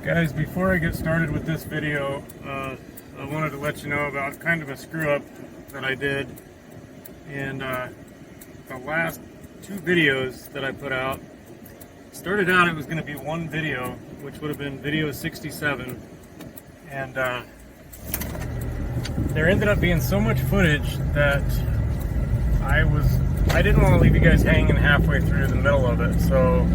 Guys, before I get started with this video, I wanted to let you know about kind of a screw up that I did. And the last two videos that I put out, started out it was going to be one video, which would have been video 67. And there ended up being so much footage that I didn't want to leave you guys hanging halfway through the middle of it. So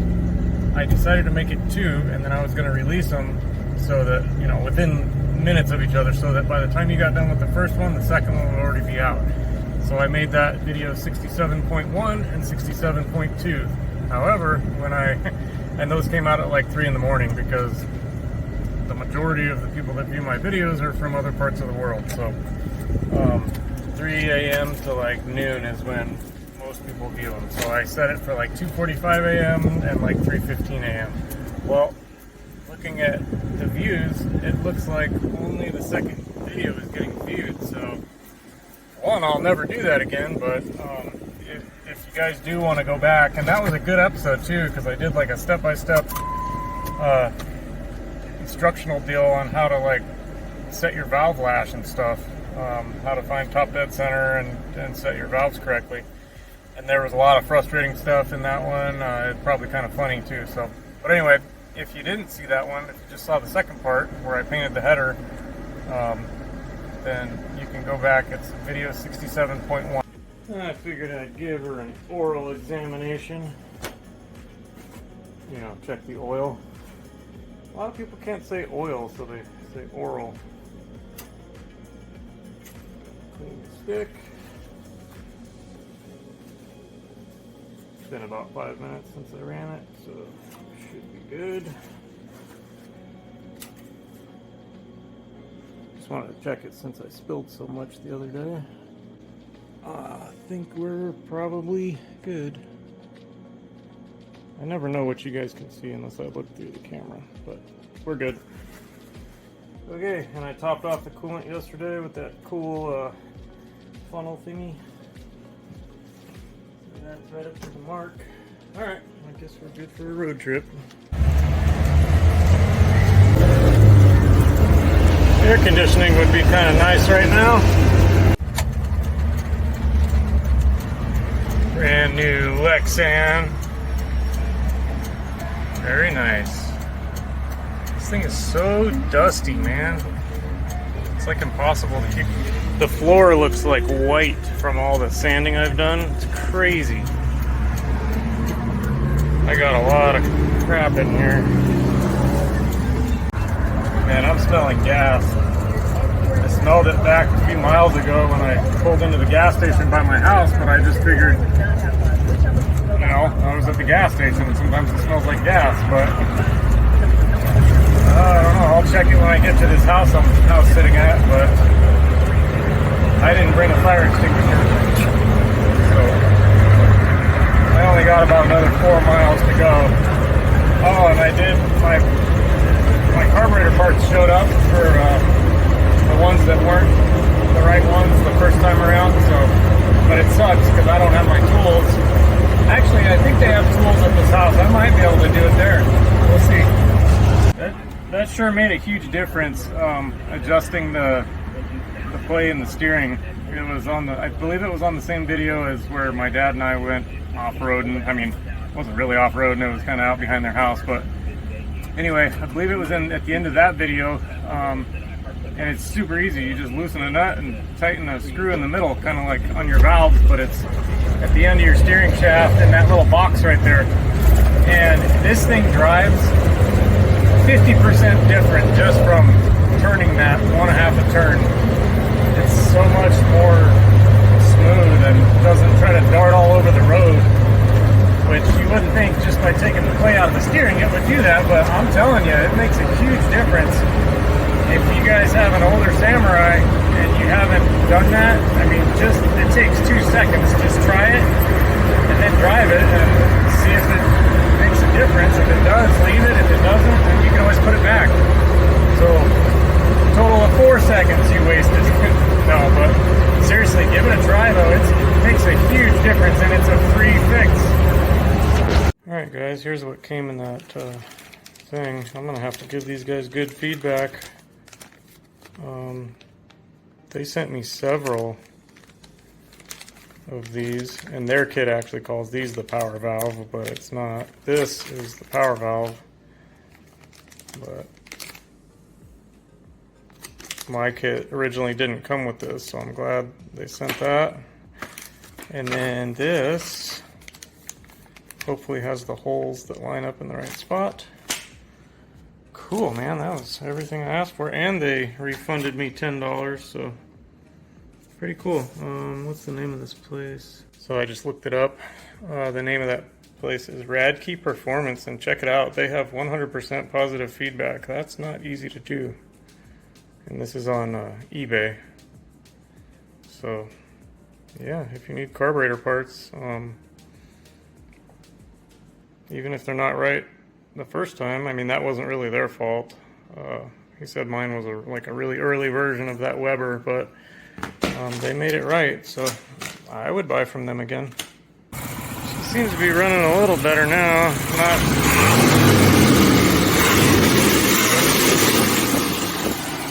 I decided to make it two, and then I was going to release them so that, you know, within minutes of each other, so that by the time you got done with the first one, the second one would already be out. So I made that video 67.1 and 67.2. However, and those came out at like 3 in the morning because the majority of the people that view my videos are from other parts of the world. So 3 a.m. to like noon is when most people view them. So I set it for like 2:45 a.m. and like 3:15 a.m. Well, looking at the views, it looks like only the second video is getting viewed. So one, I'll never do that again, but if you guys do want to go back, and that was a good episode too, because I did like a step-by-step instructional deal on how to like set your valve lash and stuff, how to find top dead center and set your valves correctly. And there was a lot of frustrating stuff in that one. It's probably kind of funny too. So, but anyway, if you didn't see that one, if you just saw the second part where I painted the header, then you can go back. It's video 67.1. I figured I'd give her an oral examination. You know, check the oil. A lot of people can't say oil, so they say oral. Clean the stick. It's been about 5 minutes since I ran it, so should be good. Just wanted to check it since I spilled so much the other day. I think we're probably good. I never know what you guys can see unless I look through the camera, but we're good. Okay, and I topped off the coolant yesterday with that cool funnel thingy. That's right up to the mark. Alright, I guess we're good for a road trip. Air conditioning would be kind of nice right now. Brand new Lexan. Very nice. This thing is so dusty, man. It's like impossible to keep. The floor looks like white from all the sanding I've done. It's crazy. I got a lot of crap in here. Man, I'm smelling gas. I smelled it back a few miles ago when I pulled into the gas station by my house, but I just figured, you know, I was at the gas station and sometimes it smells like gas, but I don't know. I'll check it when I get to this house I'm sitting at, but I didn't bring a fire extinguisher, so I only got about another 4 miles to go. Oh, and I did, my carburetor parts showed up for the ones that weren't the right ones the first time around, so, but it sucks because I don't have my tools. Actually, I think they have tools at this house. I might be able to do it there. We'll see. That sure made a huge difference, adjusting the play in the steering. It was on the, I believe it was on the same video as where my dad and I went off-roading. I mean, it wasn't really off-roading, it was kind of out behind their house, but anyway, I believe it was at the end of that video, and it's super easy. You just loosen a nut and tighten a screw in the middle, kind of like on your valves, but it's at the end of your steering shaft in that little box right there. And this thing drives 50% different just from turning that 1/2 a turn. It's so much more smooth and doesn't try to dart all over the road, which you wouldn't think just by taking the play out of the steering it would do that, but I'm telling you, it makes a huge difference. If you guys have an older Samurai and you haven't done that, I mean, it takes 2 seconds. Just try it and then drive it and see if it makes a difference. If it does, leave it. If it doesn't, then you can always put it back. So, a total of 4 seconds you wasted. No, but seriously, give it a try though. It makes a huge difference and it's a free fix. Alright guys, here's what came in that thing. I'm gonna have to give these guys good feedback. They sent me several of these, and their kit actually calls these the power valve, but it's not. This is the power valve, but my kit originally didn't come with this, so I'm glad they sent that. And then this hopefully has the holes that line up in the right spot. Cool, man, that was everything I asked for, and they refunded me $10, so pretty cool. What's the name of this place? So I just looked it up. The name of that place is Radkey Performance, and check it out. They have 100% positive feedback. That's not easy to do. And this is on eBay. So yeah, if you need carburetor parts, even if they're not right the first time, I mean, that wasn't really their fault. He said mine was like a really early version of that Weber, but they made it right, so I would buy from them again. She seems to be running a little better now.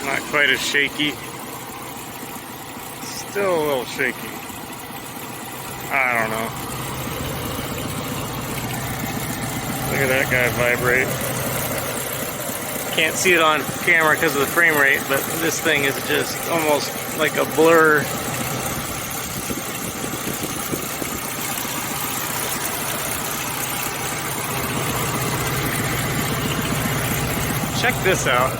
Not quite as shaky. Still a little shaky. I don't know. Look at that guy vibrate. Can't see it on camera because of the frame rate, but this thing is just almost like a blur. Check this out.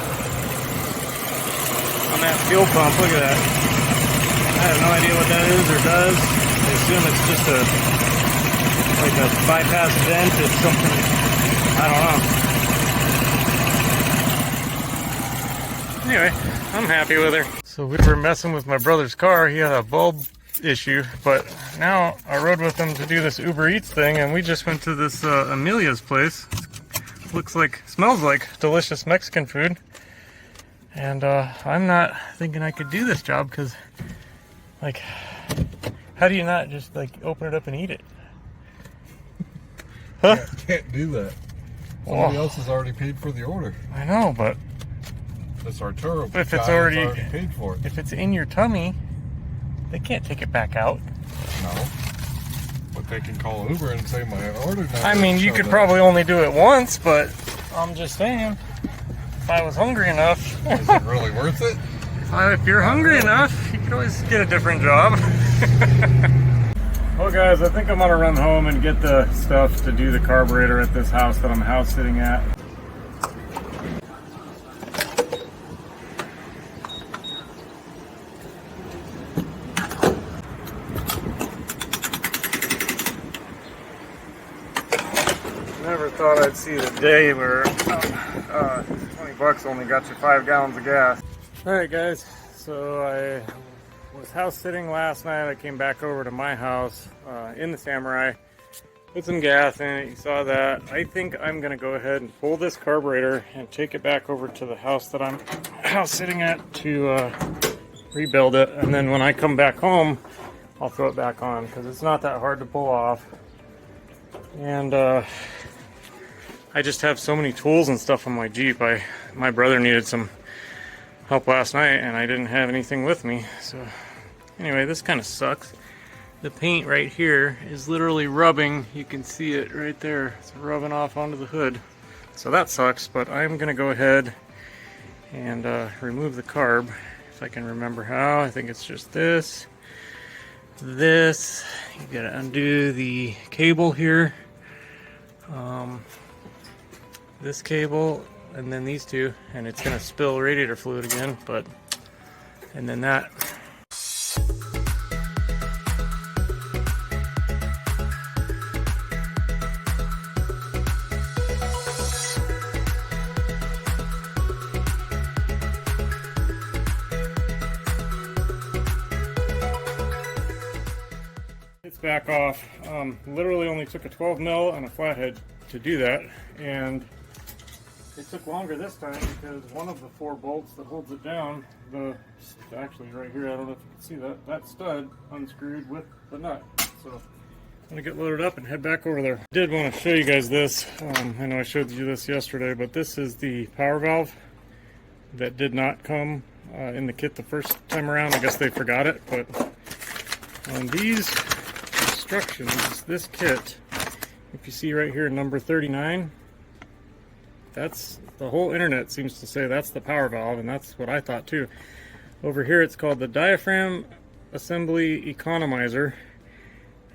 On that fuel pump, look at that. I have no idea what that is or does. I assume it's just like a bypass vent. It's something, I don't know. Anyway, I'm happy with her. So we were messing with my brother's car. He had a bulb issue, but now I rode with him to do this Uber Eats thing, and we just went to this Amelia's place. Looks like, smells like delicious Mexican food. And I'm not thinking I could do this job because, like, how do you not just like open it up and eat it? Huh? Yeah, can't do that. Somebody else has already paid for the order. I know, but this Arturo if it's already paid for it. If it's in your tummy, they can't take it back out. No. But they can call Uber and say my order. I mean, you could probably only do it once, but I'm just saying, if I was hungry enough. Is it really worth it? If you're hungry enough, you could always get a different job. Well, guys, I think I'm gonna run home and get the stuff to do the carburetor at this house that I'm house sitting at. Never thought I'd see the day where 20 bucks only got you 5 gallons of gas. Alright guys, so I was house sitting last night. I came back over to my house in the Samurai, put some gas in it. You saw that. I think I'm gonna go ahead and pull this carburetor and take it back over to the house that I'm house sitting at to rebuild it, and then when I come back home I'll throw it back on because it's not that hard to pull off. And I just have so many tools and stuff on my Jeep. My brother needed some help last night and I didn't have anything with me. So anyway, this kind of sucks. The paint right here is literally rubbing. You can see it right there. It's rubbing off onto the hood. So that sucks, but I'm gonna go ahead and remove the carb if I can remember how. I think it's just this. You gotta undo the cable here. This cable, and then these two, and it's gonna spill radiator fluid again, and then that. It's back off. Literally only took a 12 mil and a flathead to do that, and it took longer this time because one of the 4 bolts that holds it down, actually right here, I don't know if you can see that stud unscrewed with the nut. So I'm gonna get loaded up and head back over there. I did want to show you guys this. I know I showed you this yesterday, but this is the power valve that did not come in the kit the first time around. I guess they forgot it, but on these instructions, this kit, if you see right here, number 39, that's the whole internet seems to say that's the power valve, and that's what I thought too. Over here it's called the diaphragm assembly economizer,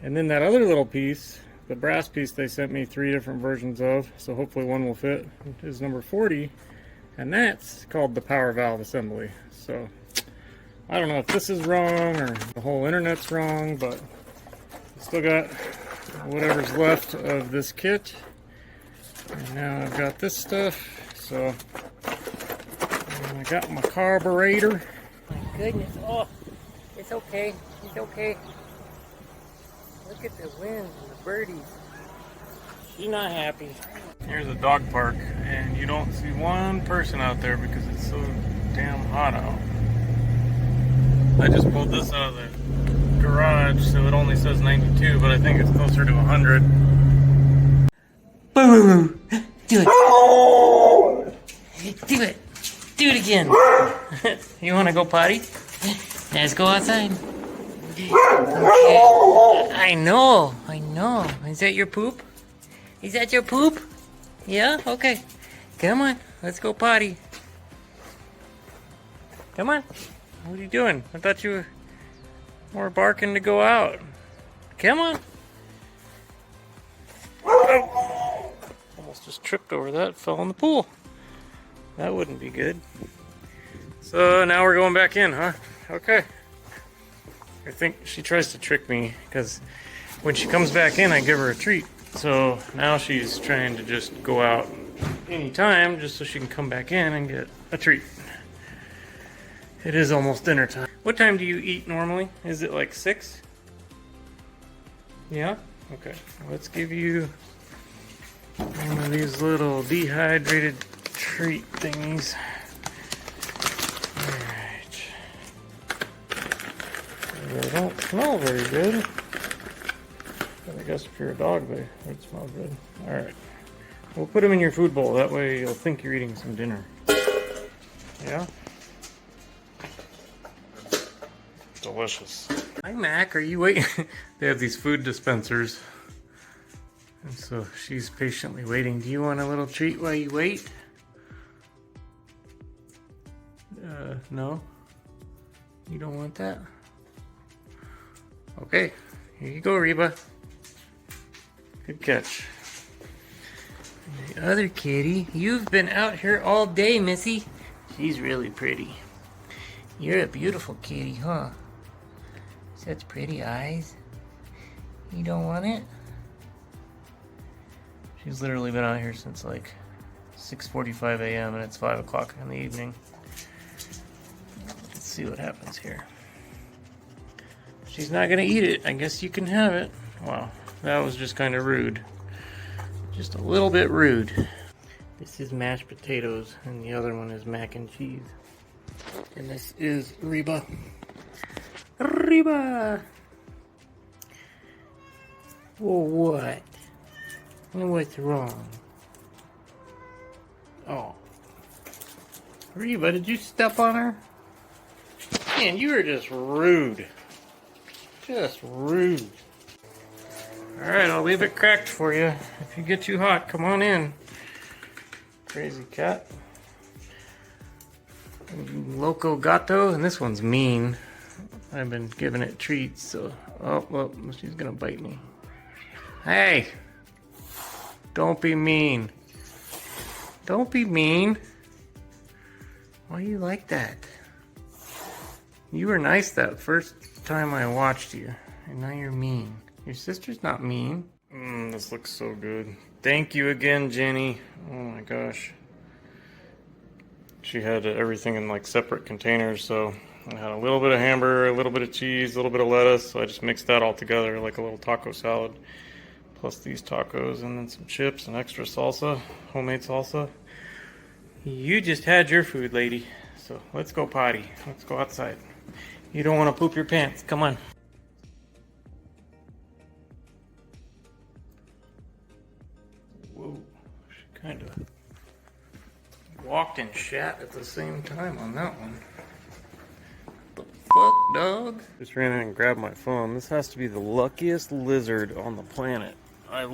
and then that other little piece, the brass piece they sent me 3 different versions of, so hopefully one will fit, is number 40, and that's called the power valve assembly. So I don't know if this is wrong or the whole internet's wrong, but still got whatever's left of this kit. And now I've got this stuff, so and I got my carburetor. My goodness, oh, it's okay, it's okay. Look at the wind and the birdies. She's not happy. Here's a dog park, and you don't see one person out there because it's so damn hot out. I just pulled this out of the garage, so it only says 92, but I think it's closer to 100. Boo! Do it! Do it! Do it again! You want to go potty? Let's go outside. Okay. I know. Is that your poop? Is that your poop? Yeah? Okay. Come on. Let's go potty. Come on. What are you doing? I thought you were more barking to go out. Come on. Oh. Almost just tripped over that. Fell in the pool. That wouldn't be good. So now we're going back in, huh? Okay. I think she tries to trick me because when she comes back in, I give her a treat. So now she's trying to just go out anytime just so she can come back in and get a treat. It is almost dinner time. What time do you eat normally? Is it like 6? Yeah? Okay. Let's give you one of these little dehydrated treat thingies. Alright. They don't smell very good. But I guess if you're a dog, they would smell good. Alright. We'll put them in your food bowl. That way you'll think you're eating some dinner. Yeah? Delicious. Hi, Mac. Are you waiting? They have these food dispensers. And so she's patiently waiting. Do you want a little treat while you wait? No? You don't want that? Okay. Here you go, Reba. Good catch. And the other kitty. You've been out here all day, Missy. She's really pretty. You're a beautiful kitty, huh? Such pretty eyes. You don't want it? She's literally been out here since like 6:45 a.m. and it's 5 o'clock in the evening. Let's see what happens here. She's not gonna eat it. I guess you can have it. Wow, that was just kind of rude. Just a little bit rude. This is mashed potatoes and the other one is mac and cheese. And this is Reba. Reba! Well, what? What's wrong? Oh. Reba, did you step on her? Man, you were just rude. Just rude. Alright, I'll leave it cracked for you. If you get too hot, come on in. Crazy cat. Loco Gato, and this one's mean. I've been giving it treats, so... Oh, well, she's gonna bite me. Hey! Don't be mean. Don't be mean. Why are you like that? You were nice that first time I watched you, and now you're mean. Your sister's not mean. This looks so good. Thank you again, Jenny. Oh my gosh. She had everything in like separate containers, so I had a little bit of hamburger, a little bit of cheese, a little bit of lettuce, so I just mixed that all together like a little taco salad. Plus these tacos and then some chips and extra salsa, homemade salsa. You just had your food, lady. So let's go potty. Let's go outside. You don't want to poop your pants. Come on. walked and shat at the same time on that one. What the fuck, dog? Just ran in and grabbed my phone. This has to be the luckiest lizard on the planet. I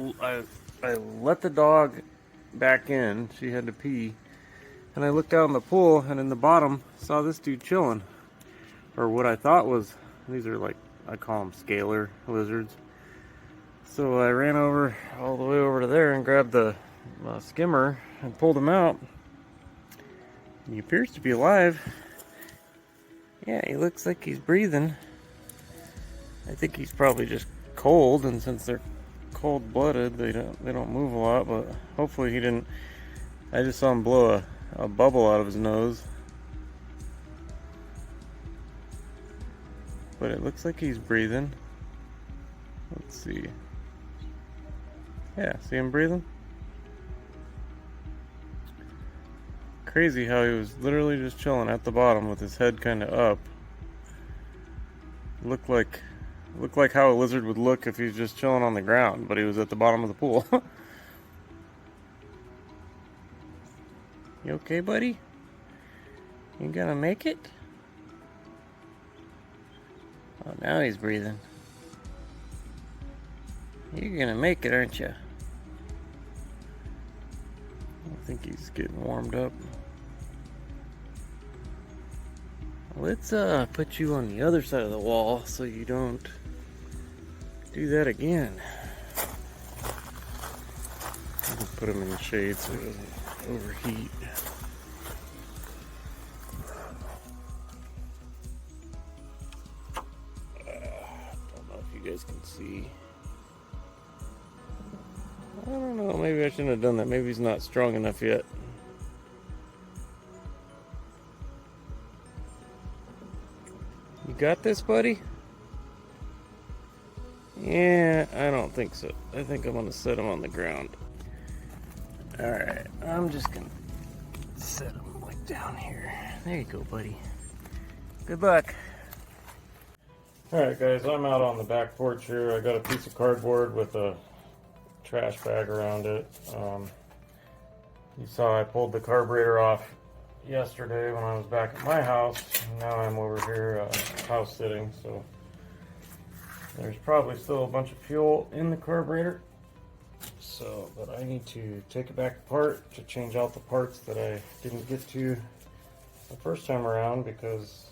let the dog back in. She had to pee. And I looked out in the pool, and in the bottom, saw this dude chilling. Or what I thought was, these are like, I call them scalar lizards. So I ran over, all the way over to there, and grabbed the skimmer and pulled him out. He appears to be alive. Yeah, he looks like he's breathing. I think he's probably just cold, and since they're cold-blooded, they don't move a lot, but hopefully he didn't. I just saw him blow a bubble out of his nose. But it looks like he's breathing. Let's see. Yeah, see him breathing? Crazy how he was literally just chilling at the bottom with his head kind of up. Looked like how a lizard would look if he's just chilling on the ground, but he was at the bottom of the pool. You okay, buddy? You gonna make it? Oh, now he's breathing. You're gonna make it, aren't you? I think he's getting warmed up. Let's put you on the other side of the wall so you don't do that again. I'll put him in the shade so he doesn't overheat. Don't know if you guys can see. I don't know, maybe I shouldn't have done that. Maybe he's not strong enough yet. You got this, buddy? Yeah, I don't think so. I think I'm gonna set him on the ground. Alright, I'm just gonna set him like down here. There you go, buddy. Good luck. Alright guys, I'm out on the back porch here. I got a piece of cardboard with a trash bag around it. You saw I pulled the carburetor off yesterday when I was back at my house. Now I'm over here house sitting, so there's probably still a bunch of fuel in the carburetor. So, but I need to take it back apart to change out the parts that I didn't get to the first time around because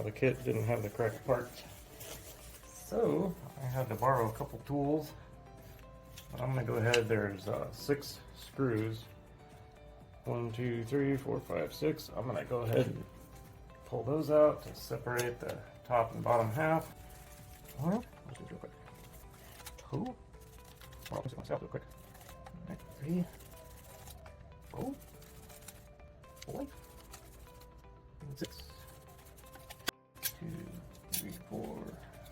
the kit didn't have the correct parts. So I had to borrow a couple tools. I'm gonna go ahead. There's 6 screws. 1, 2, 3, 4, 5, 6. I'm gonna go ahead and pull those out to separate the top and bottom half. Let's do it real quick. 2. I'll do it myself real quick. Alright, 3, 4, 5, 6. 2, 3, 4,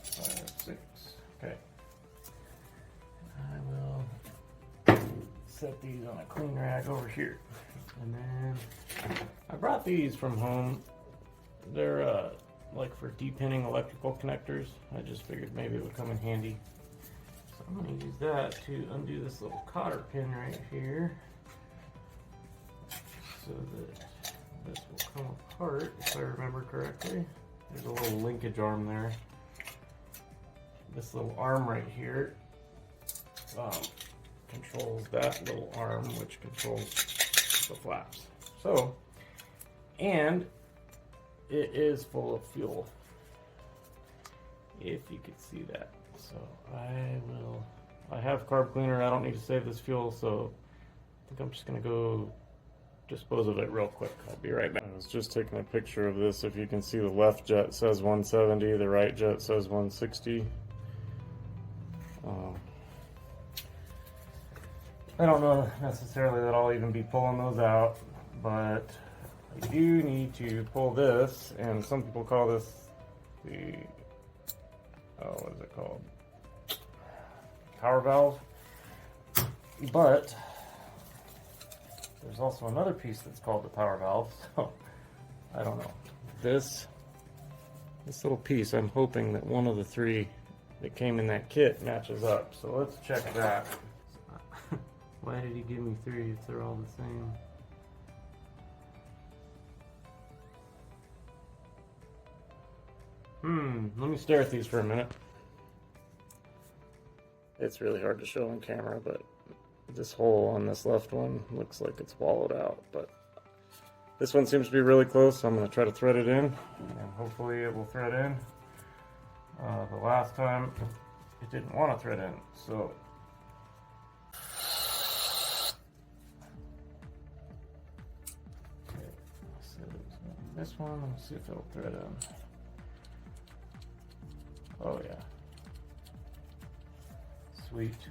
5, 6. Okay. I will set these on a clean rag over here. And then I brought these from home. They're like for depinning electrical connectors. I just figured maybe it would come in handy. So I'm going to use that to undo this little cotter pin right here so that this will come apart if I remember correctly. There's a little linkage arm there. This little arm right here controls that little arm, which controls the flaps. So, and it is full of fuel, if you could see that. So I have carb cleaner. I don't need to save this fuel, so I think I'm just gonna go dispose of it real quick. I'll be right back. I was just taking a picture of this. If you can see, the left jet says 170, the right jet says 160. I don't know necessarily that I'll even be pulling those out, but I do need to pull this, and some people call this the, what is it called? Power valve. But there's also another piece that's called the power valve, so I don't know. This little piece, I'm hoping that one of the 3 that came in that kit matches up. So let's check that. Why did he give me 3 if they're all the same? Let me stare at these for a minute. It's really hard to show on camera, but this hole on this left one looks like it's wallowed out. But this one seems to be really close, so I'm going to try to thread it in, and hopefully it will thread in. The last time it didn't want to thread in, so okay, so this one, let's see if it'll thread in. Oh yeah, sweet.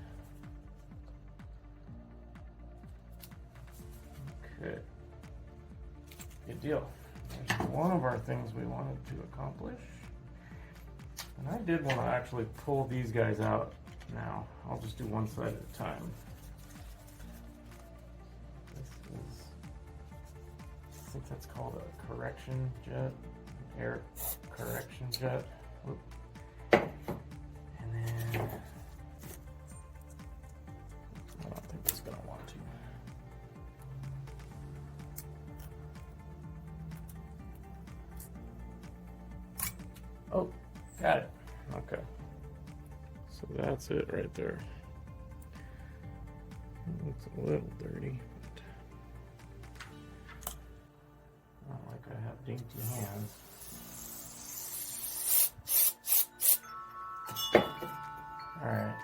Okay, good deal. There's one of our things we wanted to accomplish. And I did want to actually pull these guys out now. I'll just do one side at a time. This is, I think that's called a correction jet, air correction jet. Whoop. And then, I don't think it's going to want to. Oh, got it. Okay. So that's it right there. It looks a little dirty, but not like I have dainty hands. All right.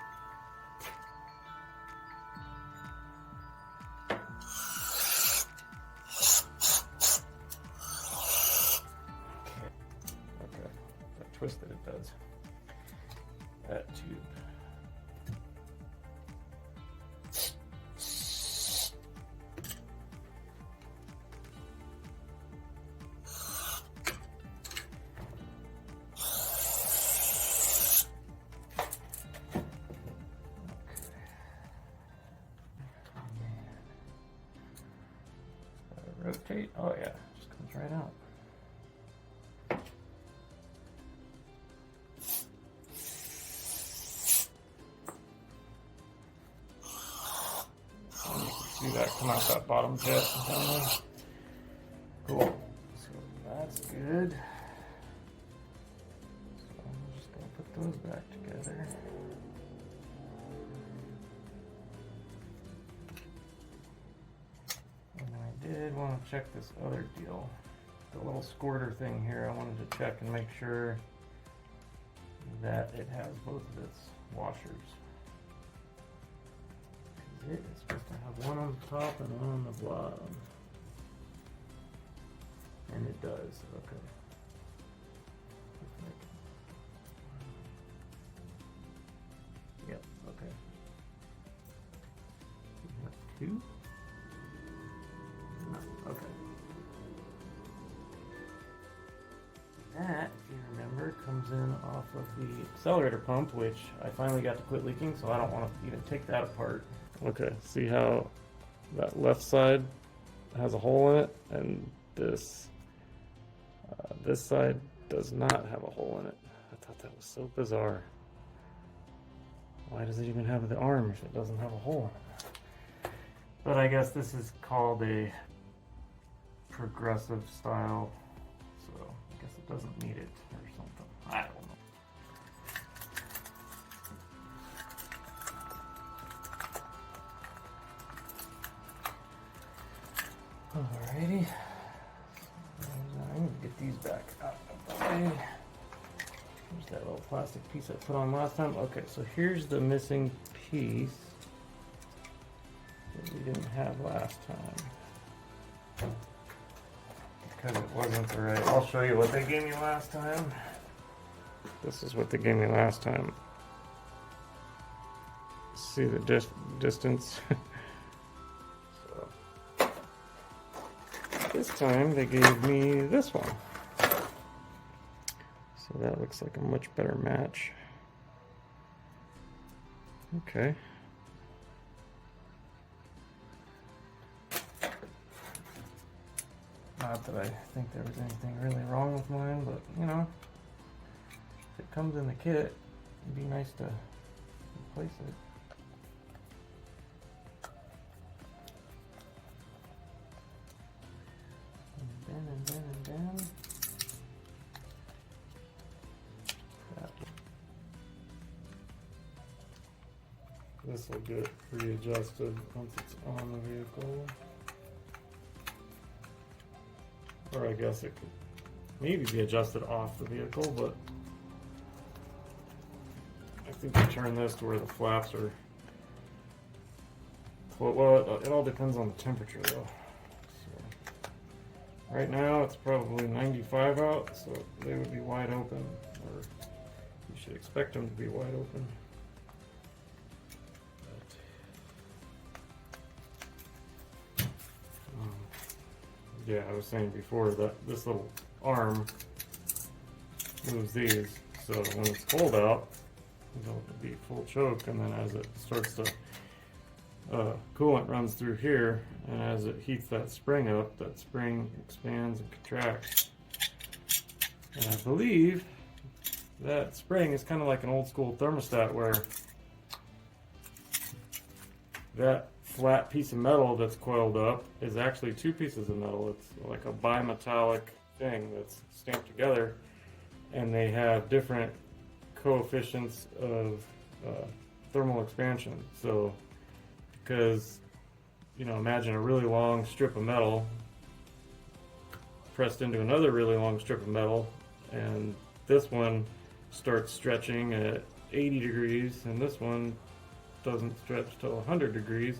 Okay. That twisted it does. That tube. Rotate. Oh yeah, just comes right out. See that come out that bottom jet down there? Cool. So that's good. So I'm just gonna put those back together. And I did want to check this other deal. The little squirter thing here, I wanted to check and make sure that it has both of its washers. It is supposed to have one on the top and one on the bottom. And it does, okay. Yep, okay. We have two? No, okay. That, if you remember, comes in off of the accelerator pump, which I finally got to quit leaking, so I don't want to even take that apart. Okay, see how that left side has a hole in it, and this side does not have a hole in it. I thought that was so bizarre. Why does it even have the arm if it doesn't have a hole in it? But I guess this is called a progressive style, so I guess it doesn't need it or something. I don't know. Alrighty, I need to get these back out of the way. There's that little plastic piece I put on last time. Okay, so here's the missing piece that we didn't have last time. Because it wasn't the right. I'll show you what they gave me last time. This is what they gave me last time. See the distance? This time they gave me this one. So that looks like a much better match. Okay. Not that I think there was anything really wrong with mine, but you know, if it comes in the kit, it'd be nice to replace it. And then. this will get readjusted once it's on the vehicle. Or I guess it could maybe be adjusted off the vehicle, but I think you turn this to where the flaps are. Well, it all depends on the temperature though. So, right now it's probably 95 out, so they would be wide open, or you should expect them to be wide open. Yeah, I was saying before that this little arm moves these, so when it's cold out, it'll be full choke, and then as it starts to coolant runs through here, and as it heats that spring up, that spring expands and contracts. And I believe that spring is kind of like an old school thermostat, where that flat piece of metal that's coiled up is actually two pieces of metal. It's like a bimetallic thing that's stamped together, and they have different coefficients of thermal expansion. So because, you know, imagine a really long strip of metal pressed into another really long strip of metal, and this one starts stretching at 80 degrees and this one doesn't stretch till 100 degrees.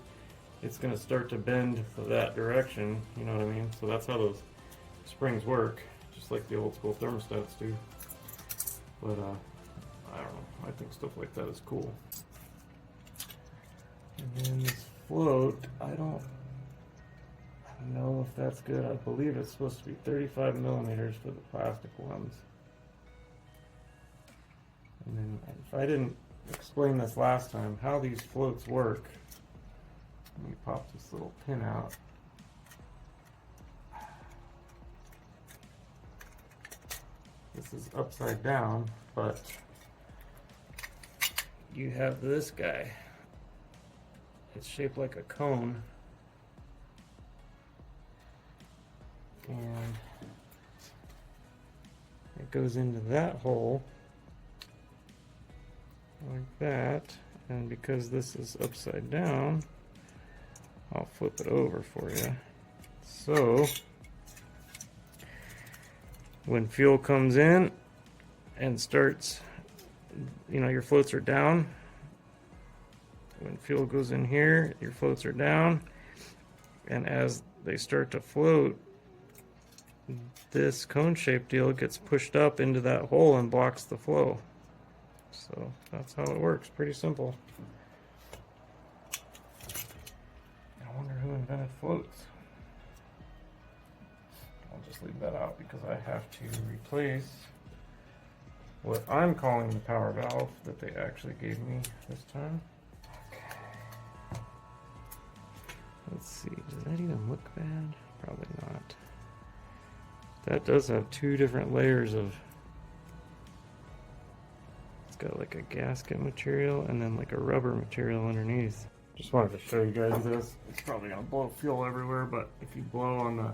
It's going to start to bend that direction, you know what I mean? So that's how those springs work, just like the old school thermostats do. But I don't know, I think stuff like that is cool. And then this float, I don't know if that's good. I believe it's supposed to be 35 millimeters for the plastic ones. And then if I didn't explain this last time, how these floats work, let me pop this little pin out. This is upside down, but you have this guy. It's shaped like a cone, and it goes into that hole like that. And because this is upside down, I'll flip it over for you. So when fuel comes in and starts, you know, your floats are down. When fuel goes in here, your floats are down, and as they start to float, this cone-shaped deal gets pushed up into that hole and blocks the flow. So that's how it works. Pretty simple. I wonder who invented floats. I'll just leave that out because I have to replace what I'm calling the power valve that they actually gave me this time. Let's see, does that even look bad? Probably not. That does have two different layers of, it's got like a gasket material and then like a rubber material underneath. Just wanted to show you guys this. It's probably gonna blow fuel everywhere, but if you blow on the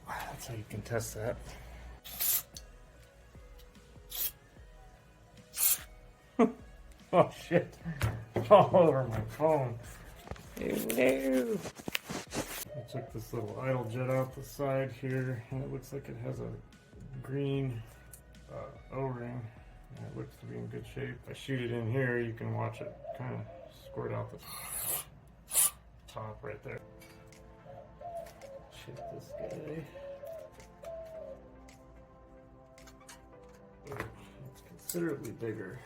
that's how you can test that. Oh shit, all over my phone. Oh no. I took this little idle jet out the side here, and it looks like it has a green O-ring, and it looks to be in good shape. If I shoot it in here, you can watch it kind of squirt out the top right there. Shit this guy. It's considerably bigger.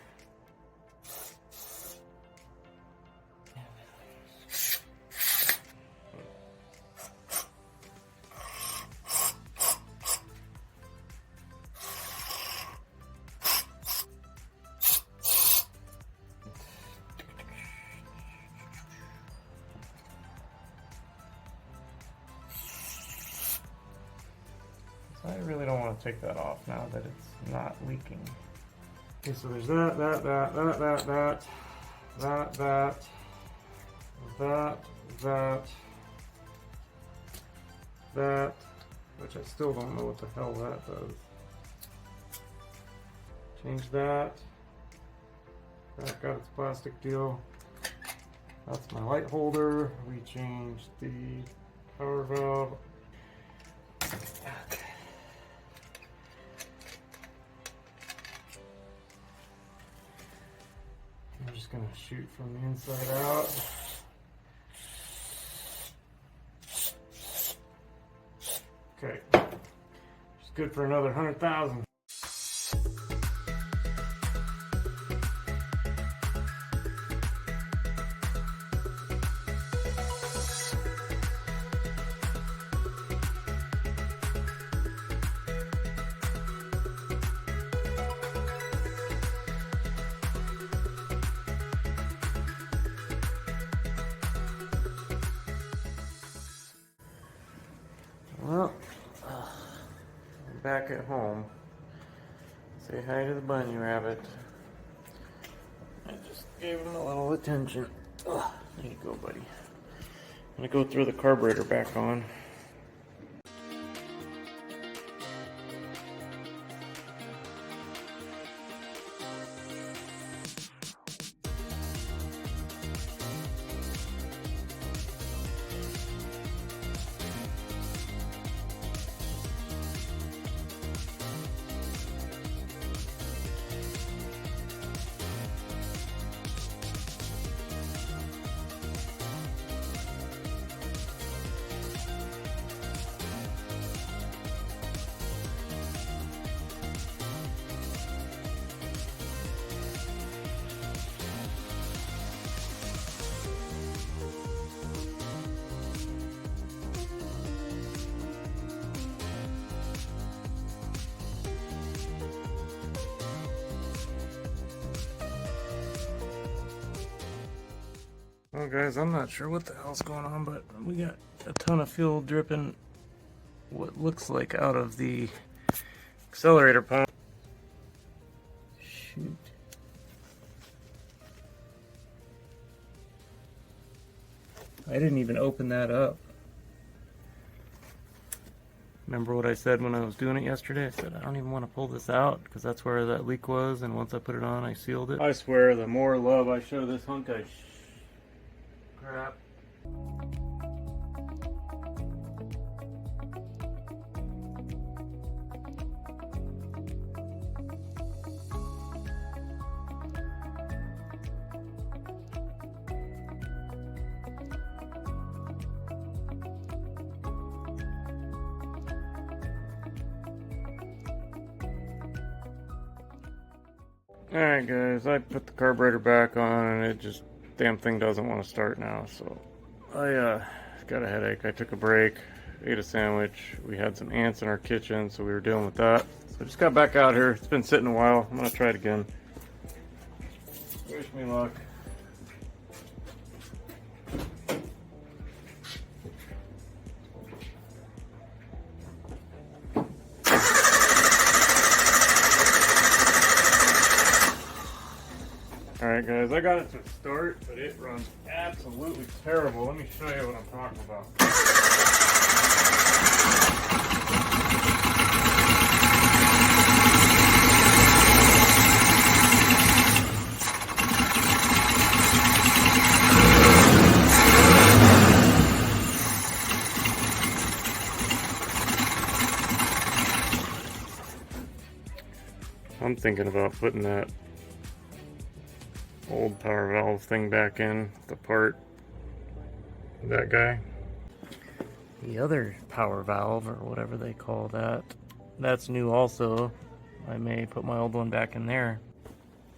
I really don't want to take that off now that it's not leaking. Okay, so there's that. that, which I still don't know what the hell that does. Change that. That got its plastic deal. That's my light holder. We changed the power valve. Okay. I'm just gonna shoot from the inside out. Okay. It's good for another 100,000. Well, I'm back at home. Say hi to the bunny rabbit. I just gave him a little attention. There you go, buddy. I'm gonna go throw the carburetor back on. Well guys, I'm not sure what the hell's going on, but we got a ton of fuel dripping what looks like out of the accelerator pump. Shoot. I didn't even open that up. Remember what I said when I was doing it yesterday? I said I don't even want to pull this out because that's where that leak was, and once I put it on I sealed it. I swear the more love I show this hunk of crap. Alright guys, I put the carburetor back on and it just, damn thing doesn't want to start now, so I got a headache. I took a break, ate a sandwich. We had some ants in our kitchen, so we were dealing with that. So I just got back out here. It's been sitting a while. I'm gonna try it again. Wish me luck. Alright guys, I got it to start, but it runs absolutely terrible. Let me show you what I'm talking about. I'm thinking about putting that old power valve thing back in, the part, that guy. The other power valve, or whatever they call that, that's new also. I may put my old one back in there.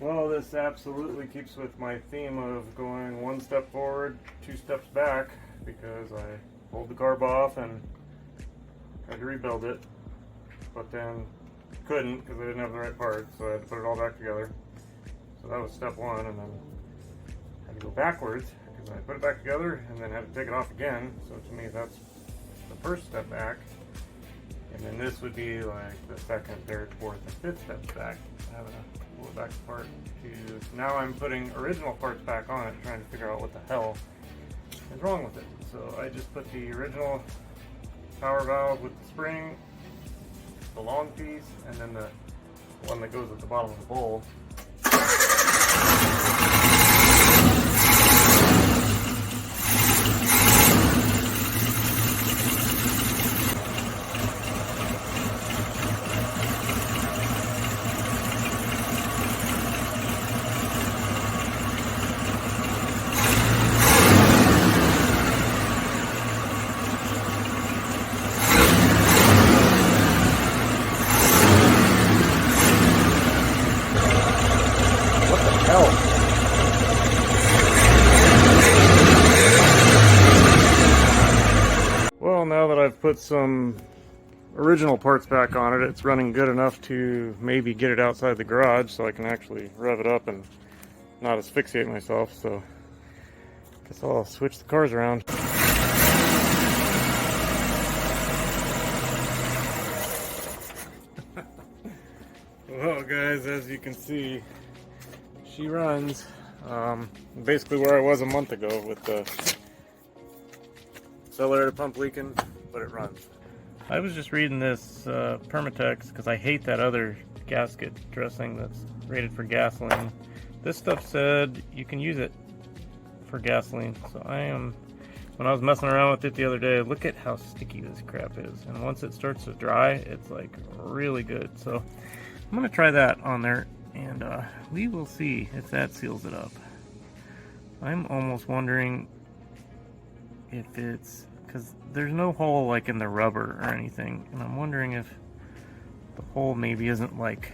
Well, this absolutely keeps with my theme of going one step forward, 2 steps back, because I pulled the carb off and tried to rebuild it, but then couldn't because I didn't have the right parts, so I had to put it all back together. So that was step 1, and then I had to go backwards because I put it back together and then had to take it off again. So to me, that's the first step back. And then this would be like the 2nd, 3rd, 4th, and 5th steps back. Having to pull it back apart. Now I'm putting original parts back on it, trying to figure out what the hell is wrong with it. So I just put the original power valve with the spring, the long piece, and then the one that goes at the bottom of the bowl. Well, now that I've put some original parts back on it, it's running good enough to maybe get it outside the garage so I can actually rev it up and not asphyxiate myself. So I guess I'll switch the cars around. Well guys, as you can see, she runs basically where I was a month ago with the accelerator pump leaking, but it runs. I was just reading this Permatex because I hate that other gasket dressing that's rated for gasoline. This stuff said you can use it for gasoline, so when I was messing around with it the other day, look at how sticky this crap is, and once it starts to dry, it's like really good. So I'm gonna try that on there, and we will see if that seals it up. I'm almost wondering if it's because there's no hole like in the rubber or anything, and I'm wondering if the hole maybe isn't like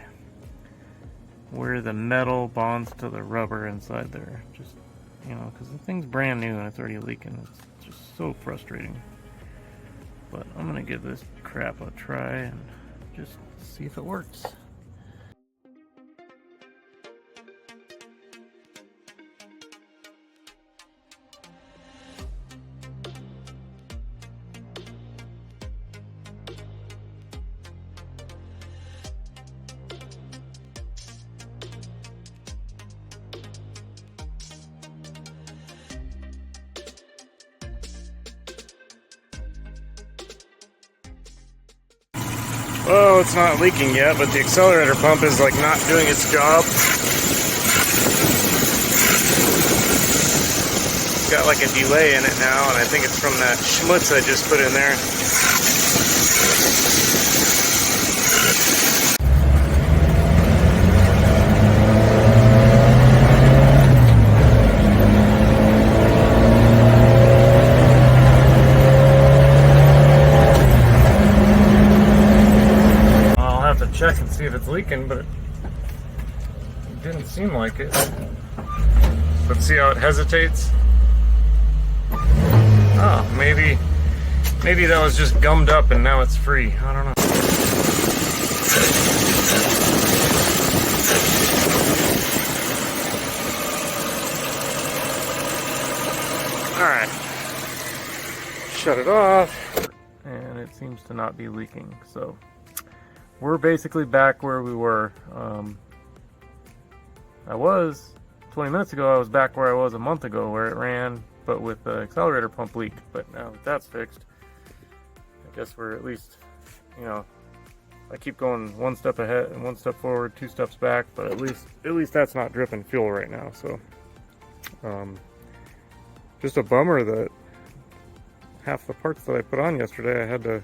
where the metal bonds to the rubber inside there. Just, you know, because the thing's brand new and it's already leaking. It's just so frustrating. But I'm gonna give this crap a try and just see if it works. Well, it's not leaking yet, but the accelerator pump is like not doing its job. It's got like a delay in it now, and I think it's from that schmutz I just put in there. Check and see if it's leaking, but it didn't seem like it. But see how it hesitates? Oh, maybe that was just gummed up and now it's free. I don't know. Alright. Shut it off. And it seems to not be leaking, so we're basically back where we were. I was 20 minutes ago, I was back where I was a month ago, where it ran, but with the accelerator pump leaked. But now that that's fixed, I guess we're at least, you know, I keep going one step ahead and one step forward, two steps back, but at least that's not dripping fuel right now. So just a bummer that half the parts that I put on yesterday I had to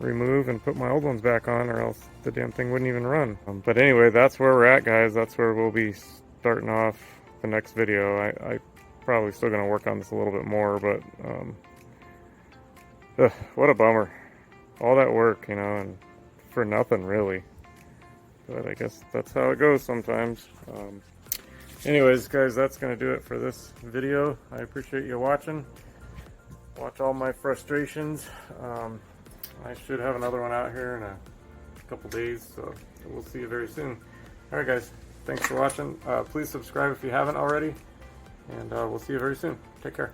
remove and put my old ones back on, or else the damn thing wouldn't even run. But anyway, that's where we're at, guys. That's where we'll be starting off the next video. I probably still gonna work on this a little bit more, but what a bummer. All that work, you know, and for nothing really. But I guess that's how it goes sometimes. Anyways, guys, that's gonna do it for this video. I appreciate you watching. Watch all my frustrations. I should have another one out here in a couple days, so we'll see you very soon. Alright guys, thanks for watching. Please subscribe if you haven't already, and we'll see you very soon. Take care.